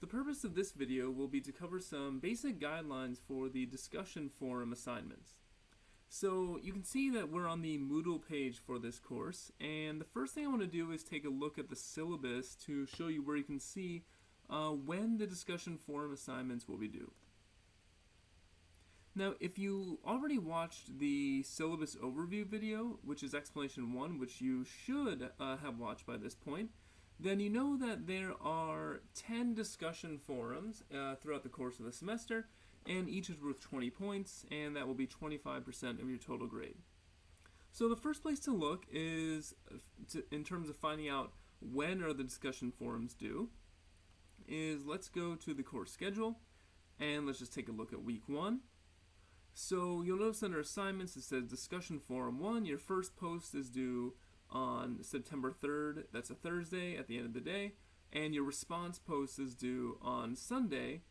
The purpose of this video will be to cover some basic guidelines for the discussion forum assignments. So you can see that we're on the Moodle page for this course, and the first thing I want to do is take a look at the syllabus to show you where you can see when the discussion forum assignments will be due. Now, if you already watched the syllabus overview video, which is explanation 1, which you should have watched by this point, then you know that there are 10 discussion forums throughout the course of the semester, and each is worth 20 points, and that will be 25% of your total grade. So the first place to look is, in terms of finding out when are the discussion forums due, is let's go to the course schedule, and let's just take a look at week 1. So you'll notice under assignments it says discussion forum 1, your first post is due on September 3rd, that's a Thursday at the end of the day, and your response post is due on Sunday,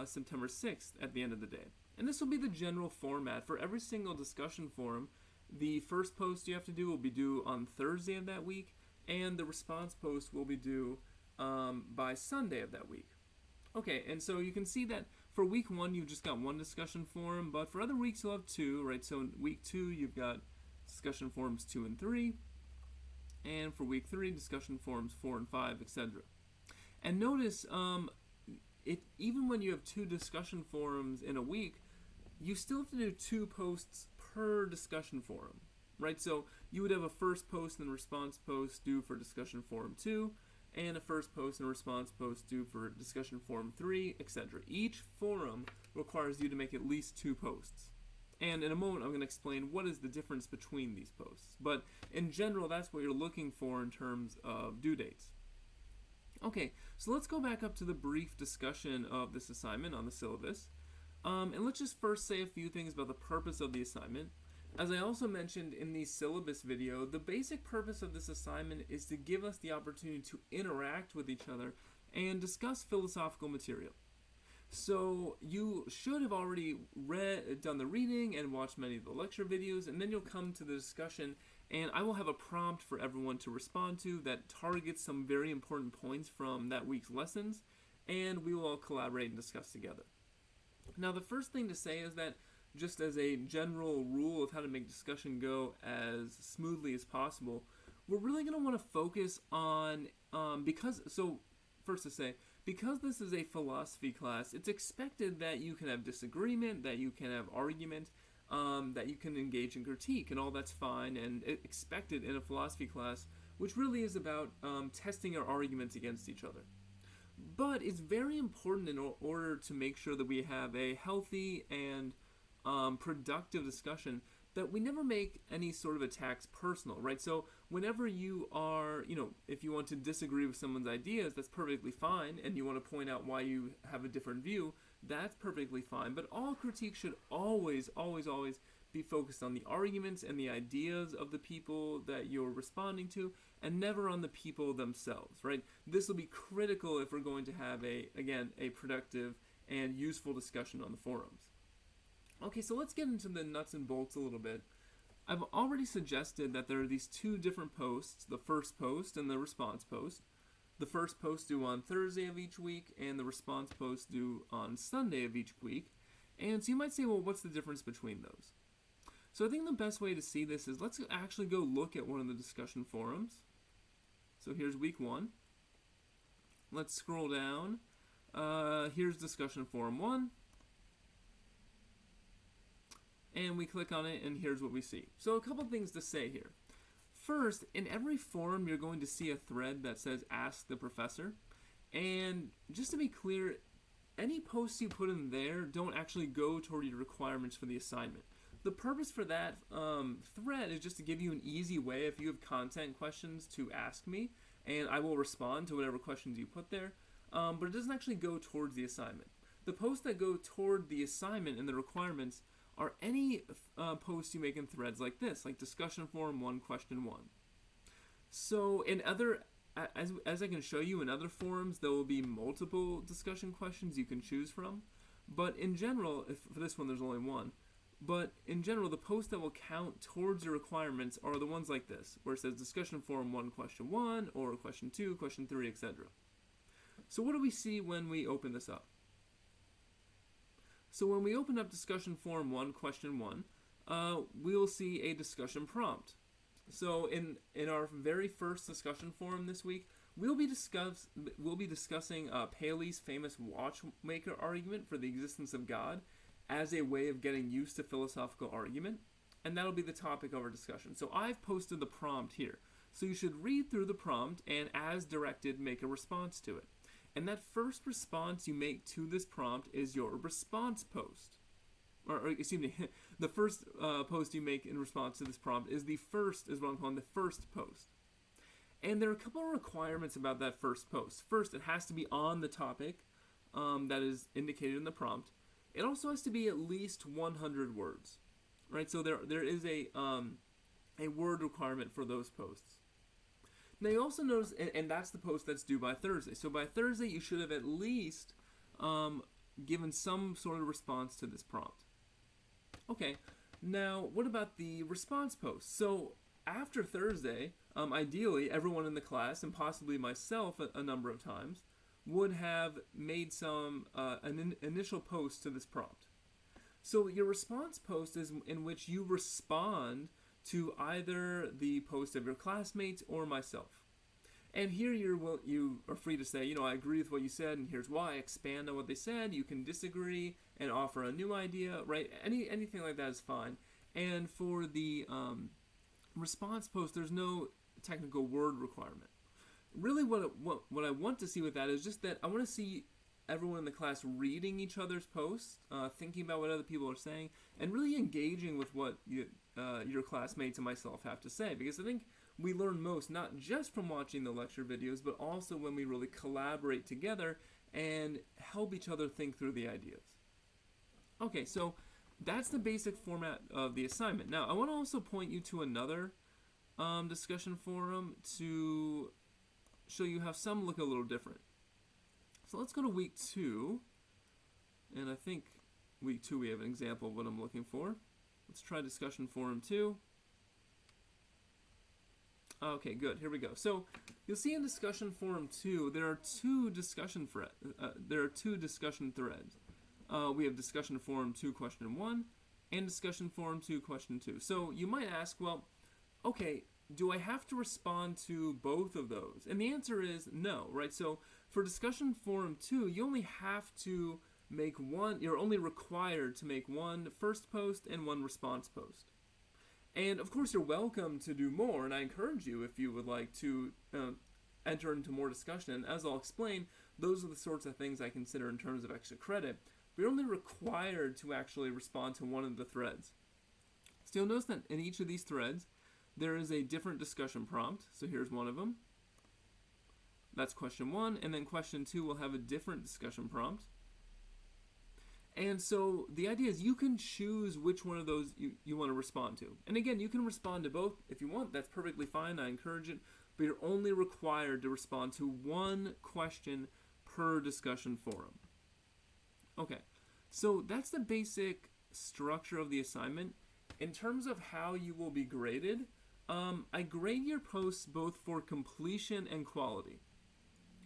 September 6th at the end of the day. And this will be the general format for every single discussion forum. The first post you have to do will be due on Thursday of that week, and the response post will be due by Sunday of that week. Okay, and so you can see that for week 1 you've just got one discussion forum, but for other weeks you'll have 2, right? So in week 2 you've got discussion forums 2 and 3, and for week 3 discussion forums 4 and 5, etc. And notice even when you have 2 discussion forums in a week, you still have to do 2 posts per discussion forum, right? So you would have a first post and response post due for discussion forum 2, and a first post and response post due for discussion forum 3, etc. Each forum requires you to make at least 2 posts. And in a moment I'm going to explain what is the difference between these posts. But in general, that's what you're looking for in terms of due dates. Okay, so let's go back up to the brief discussion of this assignment on the syllabus. And let's just first say a few things about the purpose of the assignment. As I also mentioned in the syllabus video, the basic purpose of this assignment is to give us the opportunity to interact with each other and discuss philosophical material. So you should have already done the reading and watched many of the lecture videos, and then you'll come to the discussion, and I will have a prompt for everyone to respond to that targets some very important points from that week's lessons, and we will all collaborate and discuss together. Now, the first thing to say is that just as a general rule of how to make discussion go as smoothly as possible, we're really going to want to focus on, because this is a philosophy class, it's expected that you can have disagreement, that you can have argument, that you can engage in critique, and all that's fine and expected in a philosophy class, which really is about testing our arguments against each other. But it's very important in order to make sure that we have a healthy and productive discussion that we never make any sort of attacks personal, right? So whenever you are, if you want to disagree with someone's ideas, that's perfectly fine, and you want to point out why you have a different view, that's perfectly fine. But all critique should always, always, always be focused on the arguments and the ideas of the people that you're responding to, and never on the people themselves, right? This will be critical if we're going to have a productive and useful discussion on the forums. Okay, so let's get into the nuts and bolts a little bit. I've already suggested that there are these 2 different posts, the first post and the response post. The first post due on Thursday of each week, and the response post due on Sunday of each week. And so you might say, well, what's the difference between those? So I think the best way to see this is let's actually go look at one of the discussion forums. So here's week 1. Let's scroll down. Here's discussion forum 1. And we click on it, and here's what we see. So a couple things to say here. First, in every forum, you're going to see a thread that says Ask the Professor. And just to be clear, any posts you put in there don't actually go toward your requirements for the assignment. The purpose for that thread is just to give you an easy way, if you have content questions, to ask me, and I will respond to whatever questions you put there, but it doesn't actually go towards the assignment. The posts that go toward the assignment and the requirements are any posts you make in threads like this, like discussion forum 1, question 1. So in other, as I can show you in other forums, there will be multiple discussion questions you can choose from. But in general, for this one there's only one, but in general the posts that will count towards your requirements are the ones like this, where it says discussion forum 1, question 1, or question 2, question 3, etc. So what do we see when we open this up? So when we open up discussion forum 1, question 1, we'll see a discussion prompt. So in our very first discussion forum this week, we'll be discussing Paley's famous watchmaker argument for the existence of God as a way of getting used to philosophical argument, and that'll be the topic of our discussion. So I've posted the prompt here. So you should read through the prompt and, as directed, make a response to it. And that first response you make to this prompt is your response post. Or excuse me, the first post you make in response to this prompt is what I'm calling the first post. And there are a couple of requirements about that first post. First, it has to be on the topic that is indicated in the prompt. It also has to be at least 100 words, right? So there is a word requirement for those posts. Now you also notice, and that's the post that's due by Thursday. So by Thursday, you should have at least given some sort of response to this prompt. Okay, now what about the response post? So after Thursday, ideally, everyone in the class, and possibly myself a number of times, would have made an initial post to this prompt. So your response post is in which you respond to either the post of your classmates or myself. And here you are free to say, I agree with what you said, and here's why. Expand on what they said. You can disagree and offer a new idea, right? Anything like that is fine. And for the response post, there's no technical word requirement. Really, what I want to see with that is just that I want to see everyone in the class reading each other's posts, thinking about what other people are saying, and really engaging with what your classmates and myself have to say. Because I think we learn most not just from watching the lecture videos, but also when we really collaborate together and help each other think through the ideas. Okay, so that's the basic format of the assignment. Now, I want to also point you to another discussion forum to show you how some look a little different. So let's go to week 2, and I think week 2 we have an example of what I'm looking for. Let's try discussion forum 2. Okay, good. Here we go. So you'll see in discussion forum 2 there are two discussion threads. We have discussion forum 2 question 1 and discussion forum 2 question 2. So you might ask, well, okay, do I have to respond to both of those? And the answer is no, right? So for discussion forum 2, you only have to make you're only required to make one first post and one response post. And of course you're welcome to do more, and I encourage you if you would like to enter into more discussion. And as I'll explain, those are the sorts of things I consider in terms of extra credit. But you're only required to actually respond to one of the threads. So you'll notice that in each of these threads, there is a different discussion prompt. So here's one of them. That's question 1, and then question 2 will have a different discussion prompt. And so the idea is you can choose which one of those you want to respond to. And again, you can respond to both if you want. That's perfectly fine. I encourage it. But you're only required to respond to one question per discussion forum. Okay, so that's the basic structure of the assignment. In terms of how you will be graded, I grade your posts both for completion and quality.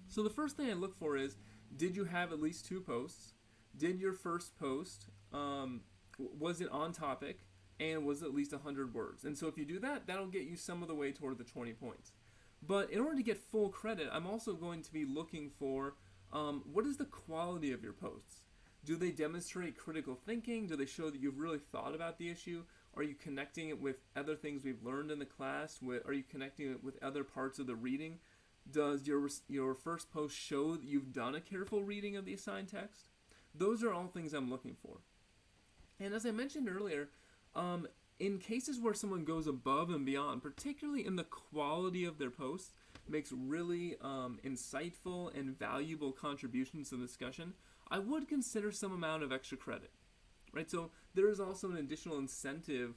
So the first thing I look for is, did you have at least 2 posts? Did your first post, was it on topic, and was it at least 100 words? And so if you do that, that'll get you some of the way toward the 20 points. But in order to get full credit, I'm also going to be looking for what is the quality of your posts? Do they demonstrate critical thinking? Do they show that you've really thought about the issue? Are you connecting it with other things we've learned in the class? Are you connecting it with other parts of the reading? Does your first post show that you've done a careful reading of the assigned text? Those are all things I'm looking for. And as I mentioned earlier, in cases where someone goes above and beyond, particularly in the quality of their posts, makes really insightful and valuable contributions to the discussion, I would consider some amount of extra credit, right? So there is also an additional incentive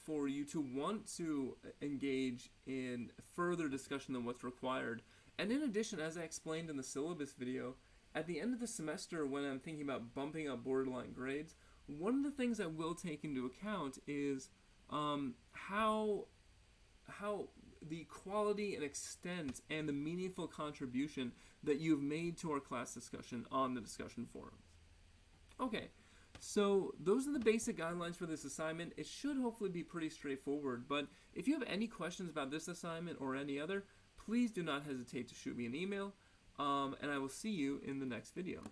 for you to want to engage in further discussion than what's required. And in addition, as I explained in the syllabus video, at the end of the semester, when I'm thinking about bumping up borderline grades, one of the things I will take into account is how the quality and extent and the meaningful contribution that you've made to our class discussion on the discussion forums. Okay, so those are the basic guidelines for this assignment. It should hopefully be pretty straightforward, but if you have any questions about this assignment or any other, please do not hesitate to shoot me an email, and I will see you in the next video.